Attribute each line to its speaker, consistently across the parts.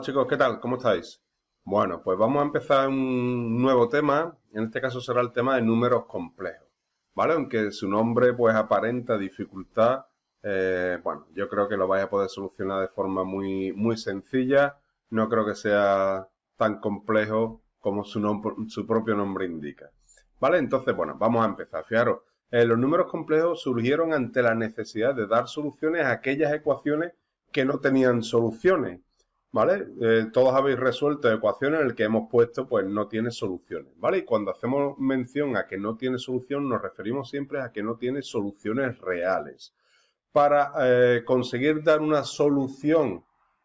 Speaker 1: chicos, ¿qué tal? ¿Cómo estáis? Bueno, pues vamos a empezar un nuevo tema. En este caso será el tema de números complejos, ¿vale? Aunque su nombre pues aparenta dificultad, bueno, yo creo que lo vais a poder solucionar de forma muy sencilla. No creo que sea tan complejo como su propio nombre indica, ¿vale? Entonces, bueno, vamos a empezar. Fijaros, los números complejos surgieron ante la necesidad de dar soluciones a aquellas ecuaciones que no tenían soluciones. ¿Vale? Todos habéis resuelto ecuaciones en las que hemos puesto, pues no tiene soluciones, ¿vale? Y cuando hacemos mención a que no tiene solución, nos referimos siempre a que no tiene soluciones reales. Para conseguir dar una solución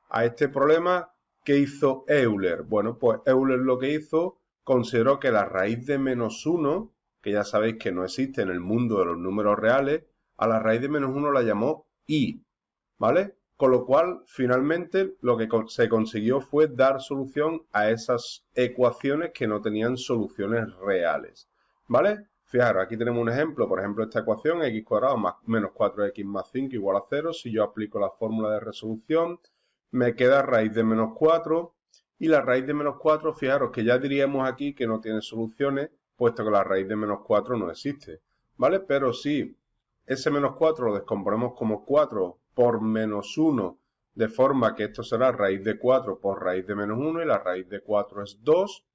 Speaker 1: a este problema, ¿qué hizo Euler? Bueno, pues Euler lo que hizo, consideró que la raíz de -1, que ya sabéis que no existe en el mundo de los números reales, a la raíz de -1 la llamó i, ¿vale? Con lo cual, finalmente, lo que se consiguió fue dar solución a esas ecuaciones que no tenían soluciones reales, ¿vale? Fijaros, aquí tenemos un ejemplo, por ejemplo, esta ecuación, x cuadrado más menos 4x más 5 igual a 0. Si yo aplico la fórmula de resolución, me queda raíz de -4, y la raíz de -4, fijaros que ya diríamos aquí que no tiene soluciones, puesto que la raíz de -4 no existe, ¿vale? Pero si ese -4 lo descomponemos como 4 por -1, de forma que esto será raíz de 4 por raíz de -1 y la raíz de 4 es 2,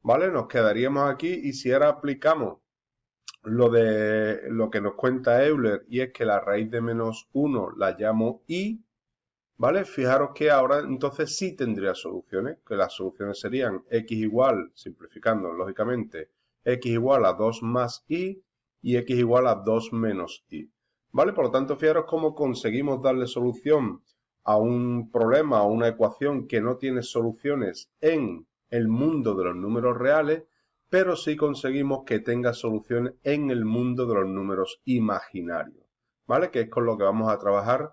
Speaker 1: ¿vale? Nos quedaríamos aquí y si ahora aplicamos lo que nos cuenta Euler y es que la raíz de -1 la llamo i, ¿vale? Fijaros que ahora entonces sí tendría soluciones, que las soluciones serían x igual, simplificando lógicamente, x igual a 2 más i y x igual a 2 menos i. ¿Vale? Por lo tanto, fijaros cómo conseguimos darle solución a un problema, a una ecuación que no tiene soluciones en el mundo de los números reales, pero sí conseguimos que tenga solución en el mundo de los números imaginarios, ¿vale? Que es con lo que vamos a trabajar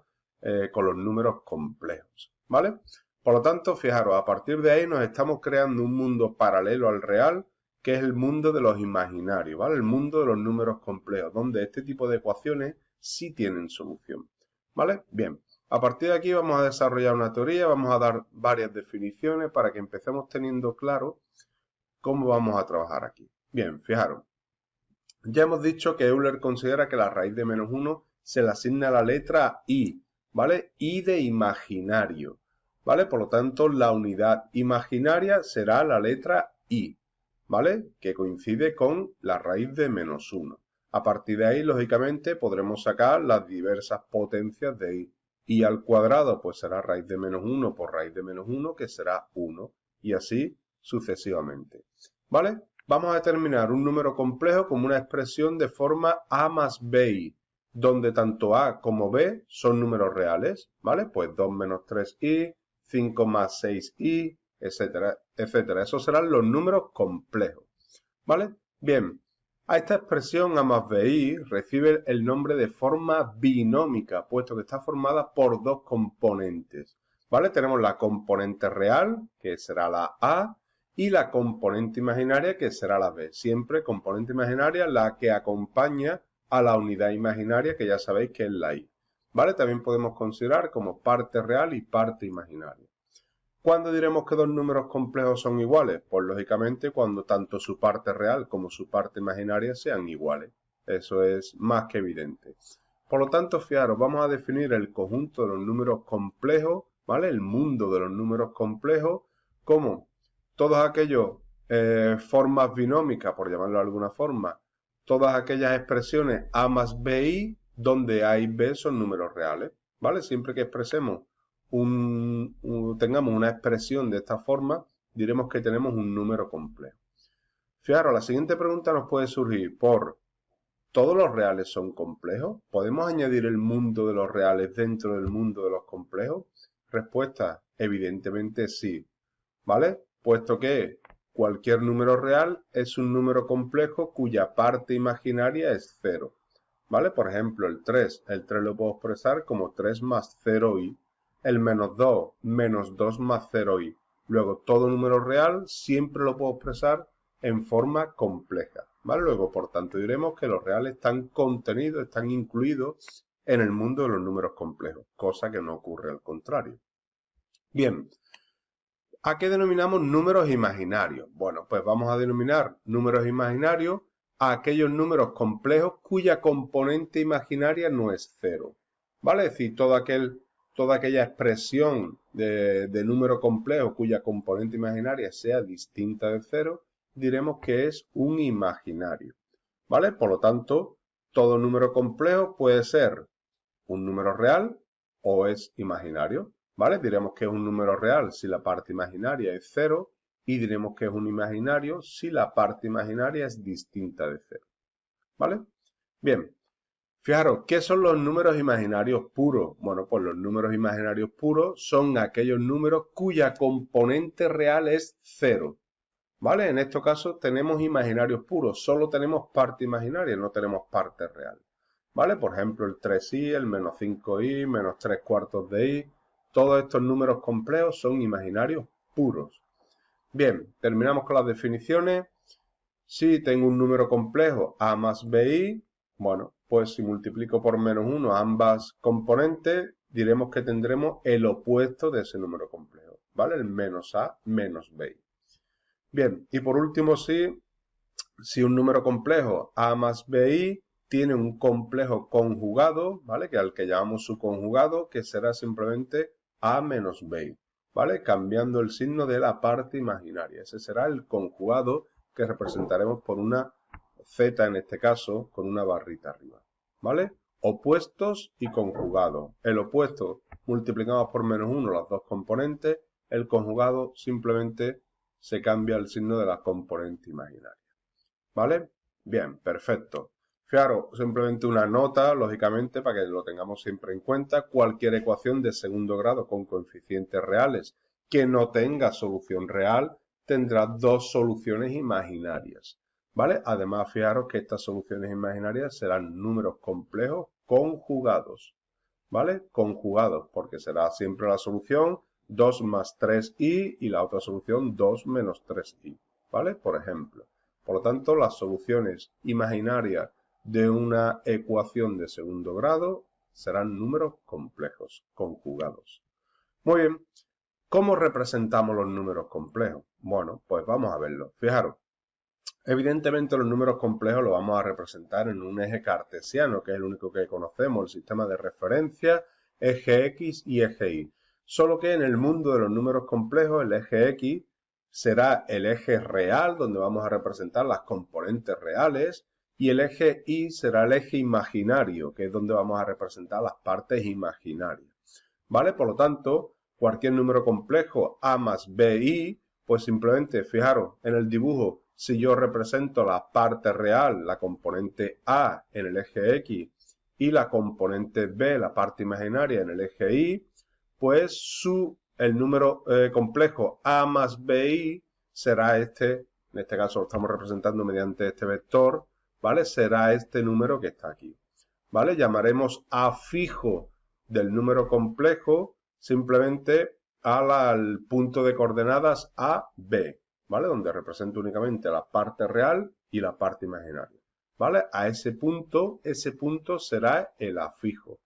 Speaker 1: con los números complejos, ¿vale? Por lo tanto, fijaros, a partir de ahí nos estamos creando un mundo paralelo al real, que es el mundo de los imaginarios, ¿vale? El mundo de los números complejos, donde este tipo de ecuaciones sí tienen solución, ¿vale? Bien, a partir de aquí vamos a desarrollar una teoría, vamos a dar varias definiciones para que empecemos teniendo claro cómo vamos a trabajar aquí. Bien, fijaros, ya hemos dicho que Euler considera que la raíz de -1 se le asigna a la letra i, ¿vale? I de imaginario, ¿vale? Por lo tanto, la unidad imaginaria será la letra i, ¿vale? Que coincide con la raíz de -1. A partir de ahí, lógicamente, podremos sacar las diversas potencias de i. I al cuadrado, pues será raíz de -1 por raíz de -1, que será 1, y así sucesivamente, ¿vale? Vamos a determinar un número complejo como una expresión de forma a más bi, donde tanto a como b son números reales, ¿vale? Pues 2 menos 3i, 5 más 6i, etcétera, etcétera. Esos serán los números complejos, ¿vale? Bien, a esta expresión a más bi recibe el nombre de forma binómica, puesto que está formada por dos componentes, ¿vale? Tenemos la componente real, que será la a, y la componente imaginaria, que será la b. Siempre componente imaginaria la que acompaña a la unidad imaginaria, que ya sabéis que es la i, ¿vale? También podemos considerar como parte real y parte imaginaria. ¿Cuándo diremos que dos números complejos son iguales? Pues lógicamente cuando tanto su parte real como su parte imaginaria sean iguales. Eso es más que evidente. Por lo tanto, fijaros, vamos a definir el conjunto de los números complejos, ¿vale? El mundo de los números complejos como todos aquellos formas binómicas, por llamarlo de alguna forma, todas aquellas expresiones a más bi, donde a y b son números reales, ¿vale? Siempre que expresemos tengamos una expresión de esta forma, diremos que tenemos un número complejo. Fijaros, la siguiente pregunta nos puede surgir por ¿todos los reales son complejos? ¿Podemos añadir el mundo de los reales dentro del mundo de los complejos? Respuesta, evidentemente sí, ¿vale? Puesto que cualquier número real es un número complejo cuya parte imaginaria es 0, ¿vale? Por ejemplo, el 3 lo puedo expresar como 3 más 0i, el -2, menos 2 más 0i. Luego, todo número real siempre lo puedo expresar en forma compleja, ¿vale? Luego, por tanto, diremos que los reales están contenidos, están incluidos en el mundo de los números complejos, cosa que no ocurre al contrario. Bien, ¿A qué denominamos números imaginarios? Bueno, pues vamos a denominar números imaginarios a aquellos números complejos cuya componente imaginaria no es cero. ¿Vale? Es decir, toda aquella expresión de número complejo cuya componente imaginaria sea distinta de cero, diremos que es un imaginario. ¿Vale? Por lo tanto, todo número complejo puede ser un número real o es imaginario. ¿Vale? Diremos que es un número real si la parte imaginaria es cero y diremos que es un imaginario si la parte imaginaria es distinta de cero. ¿Vale? Bien, fijaros, ¿qué son los números imaginarios puros? Bueno, pues los números imaginarios puros son aquellos números cuya componente real es cero. ¿Vale? En este caso tenemos imaginarios puros, solo tenemos parte imaginaria, no tenemos parte real. ¿Vale? Por ejemplo, el 3i, el menos 5i, menos 3/4 de i, todos estos números complejos son imaginarios puros. Bien, terminamos con las definiciones. Si tengo un número complejo a más bi, bueno, pues si multiplico por menos 1 ambas componentes, diremos que tendremos el opuesto de ese número complejo, ¿vale? El menos a menos bi. Bien, y por último, si un número complejo a más bi tiene un complejo conjugado, ¿vale? Que al que llamamos su conjugado, que será simplemente a menos bi, ¿vale? Cambiando el signo de la parte imaginaria. Ese será el conjugado que representaremos por una z en este caso, con una barrita arriba, ¿vale? Opuestos y conjugados. El opuesto multiplicamos por menos 1 las dos componentes, el conjugado simplemente se cambia el signo de la componente imaginaria. ¿Vale? Bien, perfecto. Fijaros, simplemente una nota, lógicamente, para que lo tengamos siempre en cuenta. Cualquier ecuación de segundo grado con coeficientes reales que no tenga solución real tendrá dos soluciones imaginarias. ¿Vale? Además, fijaros que estas soluciones imaginarias serán números complejos conjugados. ¿Vale? Conjugados, porque será siempre la solución 2 más 3i y la otra solución 2 menos 3i. ¿Vale? Por ejemplo. Por lo tanto, las soluciones imaginarias de una ecuación de segundo grado serán números complejos, conjugados. Muy bien, ¿cómo representamos los números complejos? Bueno, pues vamos a verlo. Fijaros, evidentemente los números complejos los vamos a representar en un eje cartesiano, que es el único que conocemos, el sistema de referencia, eje X y eje Y. Solo que en el mundo de los números complejos, el eje X será el eje real, donde vamos a representar las componentes reales, y el eje Y será el eje imaginario, que es donde vamos a representar las partes imaginarias. ¿Vale? Por lo tanto, cualquier número complejo A más BI, pues simplemente, fijaros, en el dibujo, si yo represento la parte real, la componente A en el eje X, y la componente B, la parte imaginaria, en el eje Y, pues el número complejo A más BI será este, en este caso lo estamos representando mediante este vector, ¿vale? Será este número que está aquí, ¿vale? Llamaremos A fijo del número complejo simplemente al punto de coordenadas A, B, ¿vale? Donde represento únicamente la parte real y la parte imaginaria, ¿vale? A ese punto será el A fijo.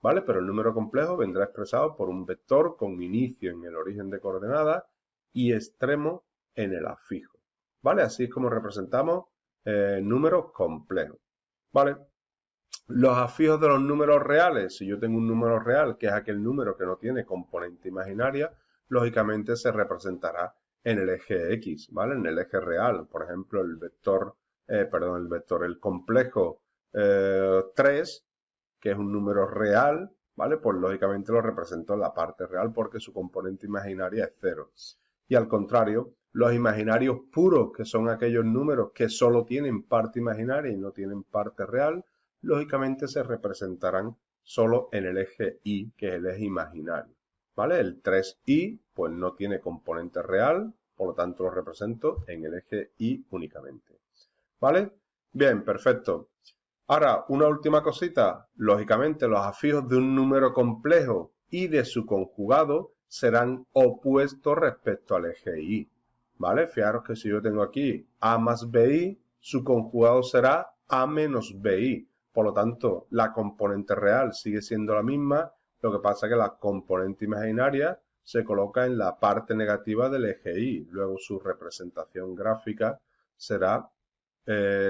Speaker 1: ¿Vale? Pero el número complejo vendrá expresado por un vector con inicio en el origen de coordenadas y extremo en el afijo. ¿Vale? Así es como representamos números complejos. ¿Vale? Los afijos de los números reales, si yo tengo un número real, que es aquel número que no tiene componente imaginaria, lógicamente se representará en el eje X, ¿vale? En el eje real. Por ejemplo, el complejo 3, que es un número real, ¿vale? Pues lógicamente lo represento en la parte real porque su componente imaginaria es 0. Y al contrario, los imaginarios puros, que son aquellos números que solo tienen parte imaginaria y no tienen parte real, lógicamente se representarán solo en el eje Y, que es el eje imaginario, ¿vale? El 3i, pues no tiene componente real, por lo tanto lo represento en el eje Y únicamente, ¿vale? Bien, perfecto. Ahora, una última cosita. Lógicamente, los afijos de un número complejo y de su conjugado serán opuestos respecto al eje Y. ¿Vale? Fijaros que si yo tengo aquí A más BI, su conjugado será A menos BI. Por lo tanto, la componente real sigue siendo la misma. Lo que pasa es que la componente imaginaria se coloca en la parte negativa del eje Y. Luego su representación gráfica será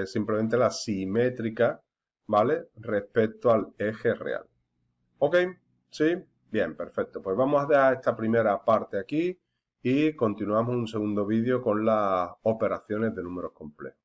Speaker 1: simplemente la simétrica, ¿vale? Respecto al eje real. ¿Ok? ¿Sí? Bien, perfecto. Pues vamos a dejar esta primera parte aquí y continuamos en un segundo vídeo con las operaciones de números complejos.